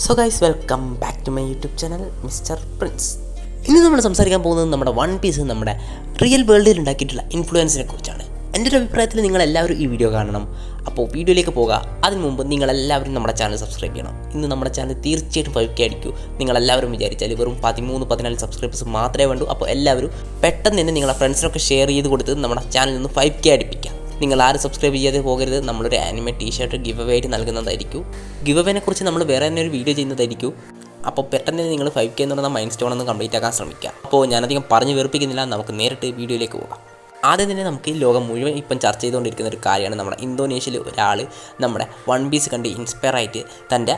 So guys, welcome back to my YouTube channel Mister Prince. ഇന്ന് നമ്മൾ സംസാരിക്കാൻ പോകുന്നത് നമ്മുടെ വൺ പീസ് നമ്മുടെ റിയൽ വേൾഡിൽ ഉണ്ടാക്കിയിട്ടുള്ള ഇൻഫ്ലുവൻസിനെ കുറിച്ചാണ്. എൻ്റെ ഒരു അഭിപ്രായത്തിൽ നിങ്ങളെല്ലാവരും ഈ വീഡിയോ കാണണം. അപ്പോൾ വീഡിയോയിലേക്ക് പോകുക. അതിന് മുമ്പ് നിങ്ങളെല്ലാവരും നമ്മുടെ ചാനൽ സബ്സ്ക്രൈബ് ചെയ്യണം. ഇന്ന് നമ്മുടെ ചാനൽ തീർച്ചയായിട്ടും 5K അടിക്കൂ. നിങ്ങളെല്ലാവരും വിചാരിച്ചാൽ വെറും 13-14 സബ്സ്ക്രൈബേഴ്സ് മാത്രമേ വേണ്ടൂ. അപ്പോൾ എല്ലാവരും പെട്ടെന്ന് തന്നെ നിങ്ങളുടെ ഫ്രണ്ട്സിനൊക്കെ ഷെയർ ചെയ്ത് കൊടുത്ത് നമ്മുടെ ചാനലിൽ നിന്ന് 5K അടിപ്പിക്കാം. നിങ്ങൾ ആരും സബ്സ്ക്രൈബ് ചെയ്യാതെ പോകരുത്. നമ്മളൊരു ആനിമേ ടീഷർട്ട് ഗിവ് അവേ ആയിട്ട് നൽകുന്നതായിരിക്കും. ഗിവ് അവേനെ കുറിച്ച് നമ്മൾ വേറെ തന്നെ ഒരു വീഡിയോ ചെയ്യുന്നതായിരിക്കും. അപ്പോൾ പെട്ടെന്ന് നിങ്ങൾ 5K എന്ന് പറയുന്ന മൈൻഡ് സ്റ്റോൺ ഒന്ന് കംപ്ലീറ്റ് ആക്കാൻ ശ്രമിക്കുക. അപ്പോൾ ഞാനധികം പറഞ്ഞു വെറുപ്പിക്കുന്നില്ല, നമുക്ക് നേരിട്ട് വീഡിയോയിലേക്ക് പോകാം. ആദ്യം തന്നെ നമുക്ക് ഈ ലോകം മുഴുവൻ ഇപ്പം ചർച്ച ചെയ്തുകൊണ്ടിരിക്കുന്ന ഒരു കാര്യമാണ് നമ്മുടെ ഇന്തോനേഷ്യയിൽ ഒരാൾ നമ്മുടെ വൺ പീസ് കണ്ട് ഇൻസ്പയർ ആയിട്ട് തൻ്റെ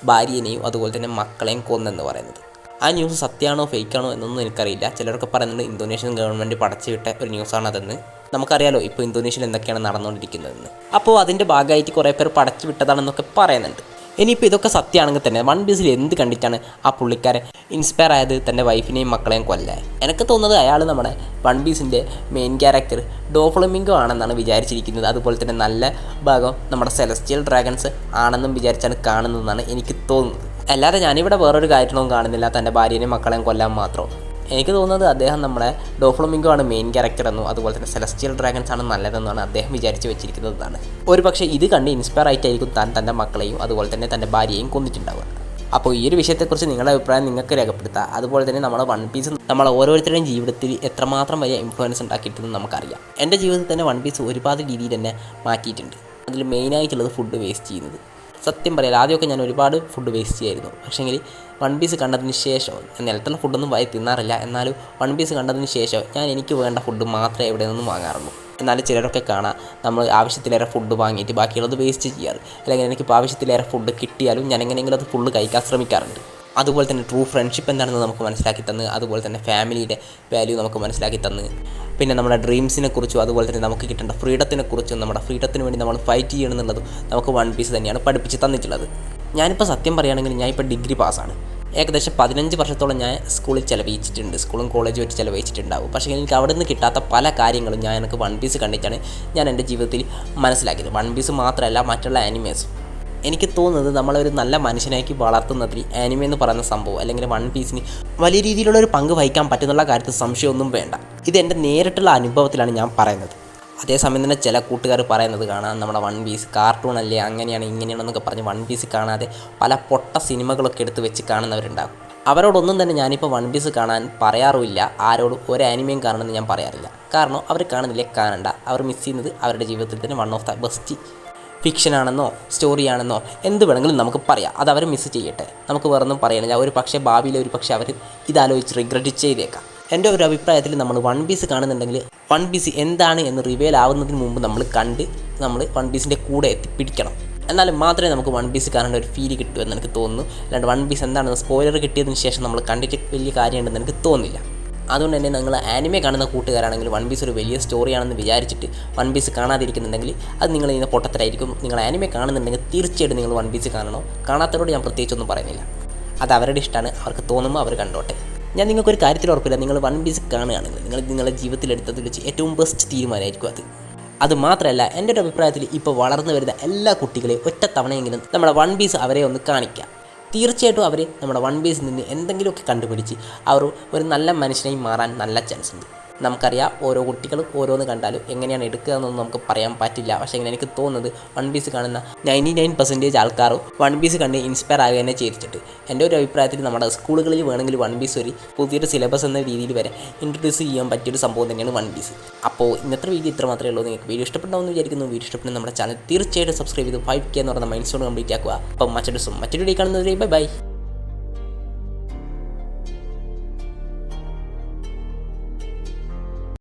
ഭാര്യനെയും അതുപോലെ തന്നെ മക്കളെയും കൊന്നെന്ന് പറയുന്നത്. ആ ന്യൂസ് സത്യമാണോ ഫേക്കാണോ എന്നൊന്നും എനിക്കറിയില്ല. ചിലരൊക്കെ പറയുന്നുണ്ട് ഇന്തോനേഷ്യൻ ഗവൺമെൻറ് പടച്ചുവിട്ട ഒരു ന്യൂസാണ് അതെന്ന്. നമുക്കറിയാലോ ഇപ്പോൾ ഇന്തോനേഷ്യയിൽ എന്തൊക്കെയാണ് നടന്നുകൊണ്ടിരിക്കുന്നതെന്ന്. അപ്പോൾ അതിൻ്റെ ഭാഗമായിട്ട് കുറേ പേർ പടച്ചു വിട്ടതാണെന്നൊക്കെ പറയുന്നുണ്ട്. ഇനിയിപ്പോൾ ഇതൊക്കെ സത്യമാണെങ്കിൽ തന്നെ വൺ പീസിൽ എന്ത് കണ്ടിട്ടാണ് ആ പുള്ളിക്കാരെ ഇൻസ്പയർ ആയത് തൻ്റെ വൈഫിനെയും മക്കളെയും കൊല്ലാൻ? എനിക്ക് തോന്നുന്നത് അയാൾ നമ്മുടെ വൺ പീസിൻ്റെ മെയിൻ ക്യാരക്ടർ ഡോഫ്ലമിംഗോ ആണെന്നാണ് വിചാരിച്ചിരിക്കുന്നത്. അതുപോലെ തന്നെ നല്ല ഭാഗം നമ്മുടെ സെലസ്റ്റിയൽ ഡ്രാഗൺസ് ആണെന്നും വിചാരിച്ചാണ് കാണുന്നതെന്നാണ് എനിക്ക് തോന്നുന്നത്. അല്ലാതെ ഞാനിവിടെ വേറൊരു കാര്യങ്ങളൊന്നും കാണുന്നില്ല, തൻ്റെ ഭാര്യനെയും മക്കളെയും കൊല്ലാൻ മാത്രം. എനിക്ക് തോന്നുന്നത് അദ്ദേഹം നമ്മുടെ ഡോഫ്ലമിംഗോ ആണ് മെയിൻ ക്യാരക്ടർ എന്നും അതുപോലെ തന്നെ സെലസ്റ്റിയൽ ഡ്രാഗൺസ് ആണ് നല്ലതെന്നാണ് അദ്ദേഹം വിചാരിച്ച് വെച്ചിരിക്കുന്നതാണ്. ഒരു പക്ഷേ ഇത് കണ്ട് ഇൻസ്പയർ ആയിട്ടായിരിക്കും താൻ തൻ്റെ മക്കളെയും അതുപോലെ തന്നെ തൻ്റെ ഭാര്യയെയും കൊന്നിട്ടുണ്ടാവുക. അപ്പോൾ ഈ ഒരു വിഷയത്തെക്കുറിച്ച് നിങ്ങളുടെ അഭിപ്രായം നിങ്ങൾക്ക് രേഖപ്പെടുത്താം. അതുപോലെ തന്നെ നമ്മുടെ വൺ പീസ് നമ്മളെ ഓരോരുത്തരുടെയും ജീവിതത്തിൽ എത്രമാത്രം വലിയ ഇൻഫ്ലുവൻസ് ഉണ്ടാക്കിയിട്ടുണ്ടെന്ന് നമുക്കറിയാം. എൻ്റെ ജീവിതത്തിൽ തന്നെ വൺ പീസ് ഒരുപാട് രീതിയിൽ തന്നെ മാറ്റിയിട്ടുണ്ട്. അതിൽ മെയിനായിട്ടുള്ളത് ഫുഡ് വേസ്റ്റ് ചെയ്യുന്നത്. സത്യം പറയാം, ആദ്യമൊക്കെ ഞാൻ ഒരുപാട് ഫുഡ് വേസ്റ്റ് ചെയ്യായിരുന്നു. പക്ഷേങ്കിൽ വൺ പീസ് കണ്ടതിന് ശേഷം ഞാൻ നിലത്തുള്ള ഫുഡൊന്നും വായി തിന്നാറില്ല. എന്നാലും വൺ പീസ് കണ്ടതിന് ശേഷം ഞാൻ എനിക്ക് വേണ്ട ഫുഡ് മാത്രമേ എവിടെ നിന്നും വാങ്ങാറുള്ളൂ. എന്നാലും ചിലരൊക്കെ കാണാം നമ്മൾ ആവശ്യത്തിലേറെ ഫുഡ് വാങ്ങിയിട്ട് ബാക്കിയുള്ളത് വേസ്റ്റ് ചെയ്യാറ്. അല്ലെങ്കിൽ എനിക്കിപ്പോൾ ആവശ്യത്തിലേറെ ഫുഡ് കിട്ടിയാലും ഞാൻ എങ്ങനെയെങ്കിലും അത് ഫുള്ള് കഴിക്കാൻ ശ്രമിക്കാറുണ്ട്. അതുപോലെ തന്നെ ട്രൂ ഫ്രണ്ട്ഷിപ്പ് എന്താണെന്ന് നമുക്ക് മനസ്സിലാക്കി തന്ന്, അതുപോലെ തന്നെ ഫാമിലിയുടെ വാല്യൂ നമുക്ക് മനസ്സിലാക്കി തന്ന്, പിന്നെ നമ്മുടെ ഡ്രീംസിനെ കുറിച്ചും അതുപോലെ തന്നെ നമുക്ക് കിട്ടേണ്ട ഫ്രീഡത്തിനെ കുറിച്ചും നമ്മുടെ ഫ്രീഡത്തിന് വേണ്ടി നമ്മൾ ഫൈറ്റ് ചെയ്യണമെന്നുള്ളതും നമുക്ക് വൺ പീസ് തന്നെയാണ് പഠിപ്പിച്ച് തന്നിട്ടുള്ളത്. ഞാനിപ്പോൾ സത്യം പറയുകയാണെങ്കിൽ ഞാനിപ്പോൾ ഡിഗ്രി പാസ്സാണ്. ഏകദേശം 15 വർഷത്തോളം ഞാൻ സ്കൂളിൽ ചിലവഴിച്ചിട്ടുണ്ട്. സ്കൂളും കോളേജും ആയിട്ട് ചിലവഴിച്ചിട്ടുണ്ടാവും. പക്ഷേ എനിക്ക് അവിടെ നിന്ന് കിട്ടാത്ത പല കാര്യങ്ങളും എനിക്ക് വൺ പീസ് കണ്ടിട്ടാണ് ഞാൻ എൻ്റെ ജീവിതത്തിൽ മനസ്സിലാക്കിയത്. വൺ പീസ് മാത്രമല്ല, മറ്റുള്ള ആനിമേസും. എനിക്ക് തോന്നുന്നത് നമ്മളൊരു നല്ല മനുഷ്യനാക്കി വളർത്തുന്നതിൽ ആനിമേ എന്ന് പറയുന്ന സംഭവം അല്ലെങ്കിൽ വൺ പീസിന് വലിയ രീതിയിലുള്ളൊരു പങ്ക് വഹിക്കാൻ പറ്റുന്നുള്ള കാര്യത്തിൽ സംശയമൊന്നും വേണ്ട. ഇത് എൻ്റെ നേരിട്ടുള്ള അനുഭവത്തിലാണ് ഞാൻ പറയുന്നത്. അതേസമയം തന്നെ ചില കൂട്ടുകാർ പറയുന്നത് കാണാം, നമ്മുടെ വൺ പീസ് കാർട്ടൂൺ അല്ലേ, അങ്ങനെയാണ് ഇങ്ങനെയാണെന്നൊക്കെ പറഞ്ഞ് വൺ പീസ് കാണാതെ പല പൊട്ട സിനിമകളൊക്കെ എടുത്ത് വെച്ച് കാണുന്നവരുണ്ടാകും. അവരോടൊന്നും തന്നെ ഞാനിപ്പോൾ വൺ പീസ് കാണാൻ പറയാറുമില്ല. ആരോടും ഒരു ആനിമയും കാണണമെന്ന് ഞാൻ പറയാറില്ല. കാരണം അവർ കാണുന്നില്ലേ, കാണണ്ട. അവർ മിസ് ചെയ്യുന്നത് അവരുടെ ജീവിതത്തിൽ തന്നെ വൺ ഓഫ് ദ ബെസ്റ്റ് ഫിക്ഷനാണെന്നോ സ്റ്റോറിയാണെന്നോ എന്ത് വേണമെങ്കിലും നമുക്ക് പറയാം. അത് അവർ മിസ് ചെയ്യട്ടെ, നമുക്ക് വേറൊന്നും പറയാനില്ല. ഒരു പക്ഷേ ഭാവിയിൽ ഒരു പക്ഷേ അവർ ഇതാലോചിച്ച് റിഗ്രറ്റ് ചെയ്തേക്കാം. എൻ്റെ ഒരു അഭിപ്രായത്തിൽ നമ്മൾ വൺ പീസ് കാണുന്നുണ്ടെങ്കിൽ വൺ പീസ് എന്താണ് എന്ന് റിവീൽ ആവുന്നതിന് മുമ്പ് നമ്മൾ വൺ പീസിൻ്റെ കൂടെ എത്തിപ്പിടിക്കണം. എന്നാലും മാത്രമേ നമുക്ക് വൺ പീസ് കാണേണ്ട ഒരു ഫീൽ കിട്ടൂ എന്ന് എനിക്ക് തോന്നുന്നു. അല്ലാണ്ട് വൺ പീസ് എന്താണെന്ന് സ്പോയിലർ കിട്ടിയതിന് ശേഷം നമ്മൾ കണ്ടിട്ട് വലിയ കാര്യമുണ്ടെന്ന് എനിക്ക് തോന്നുന്നില്ല. അതുകൊണ്ട് തന്നെ നിങ്ങൾ ആനിമേ കാണുന്ന കൂട്ടുകാരാണെങ്കിൽ വൺ പീസ് ഒരു വലിയ സ്റ്റോറിയാണെന്ന് വിചാരിച്ചിട്ട് വൺ പീസ് കാണാതിരിക്കുന്നുണ്ടെങ്കിൽ അത് നിങ്ങൾ ഇതിൻ്റെ പൊട്ടത്തരായിരിക്കും. നിങ്ങൾ ആനിമേ കാണുന്നുണ്ടെങ്കിൽ തീർച്ചയായിട്ടും നിങ്ങൾ വൺ പീസ് കാണണോ. കാണാത്തവരോട് ഞാൻ പ്രത്യേകിച്ചൊന്നും പറയുന്നില്ല. അത് അവരുടെ ഇഷ്ടമാണ്, അവർക്ക് തോന്നുമ്പോൾ അവർ കണ്ടോട്ടെ. ഞാൻ നിങ്ങൾക്കൊരു കാര്യത്തിൽ ഉറപ്പില്ല, നിങ്ങൾ വൺ പീസ് കാണുകയാണെങ്കിൽ നിങ്ങളുടെ ജീവിതത്തിൽ എടുത്തതിൽ വെച്ച് ഏറ്റവും ബെസ്റ്റ് തീരുമാനമായിരിക്കും അത് മാത്രമല്ല, എൻ്റെ ഒരു അഭിപ്രായത്തിൽ ഇപ്പോൾ വളർന്നു വരുന്ന എല്ലാ കുട്ടികളെയും ഒറ്റ തവണയെങ്കിലും നമ്മുടെ വൺ പീസ് അവരെ ഒന്ന് കാണിക്കാം. തീർച്ചയായിട്ടും അവർ നമ്മുടെ വൺ പീസിൽ നിന്ന് എന്തെങ്കിലുമൊക്കെ കണ്ടുപിടിച്ച് അവർ ഒരു നല്ല മനുഷ്യനായി മാറാൻ നല്ല ചാൻസ് ഉണ്ട്. നമുക്കറിയാം ഓരോ കുട്ടികളും ഓരോന്ന് കണ്ടാലും എങ്ങനെയാണ് എടുക്കുക എന്നൊന്നും നമുക്ക് പറയാൻ പറ്റില്ല. പക്ഷേ എനിക്ക് തോന്നുന്നത് വൺ പീസ് കാണുന്ന 99% ആൾക്കാരും വൺ പീസ് കണ്ട് ഇൻസ്പയർ ആകുക തന്നെ ചെയ്തിട്ടുണ്ട്. എൻ്റെ ഒരു അഭിപ്രായത്തിൽ നമ്മുടെ സ്കൂളുകളിൽ വേണമെങ്കിൽ വൺ പീസ് ഒരു പുതിയൊരു സിലബസ് എന്ന രീതിയിൽ വരെ ഇൻട്രൊഡ്യൂസ് ചെയ്യാൻ പറ്റിയൊരു സംഭവം തന്നെയാണ് വൺ പീസ്. അപ്പോൾ ഇന്നത്തെ വീഡിയോ ഇത്ര മാത്രമേ ഉള്ളൂ. നിങ്ങൾക്ക് വീഡിയോ ഇഷ്ടപ്പെടാമെന്ന് വിചാരിക്കുന്നു. വീഡിയോ ഇഷ്ടപ്പെടുന്ന നമ്മുടെ ചാനൽ തീർച്ചയായിട്ടും സബ്സ്ക്രൈബ് ചെയ്ത് 5K എന്ന് പറയുന്ന മൈൻഡ് സ്റ്റോൺ കംപ്ലീറ്റ് ആക്കുക. അപ്പം മറ്റൊരു വീഡിയോ കാണുന്നവരെ ബൈ.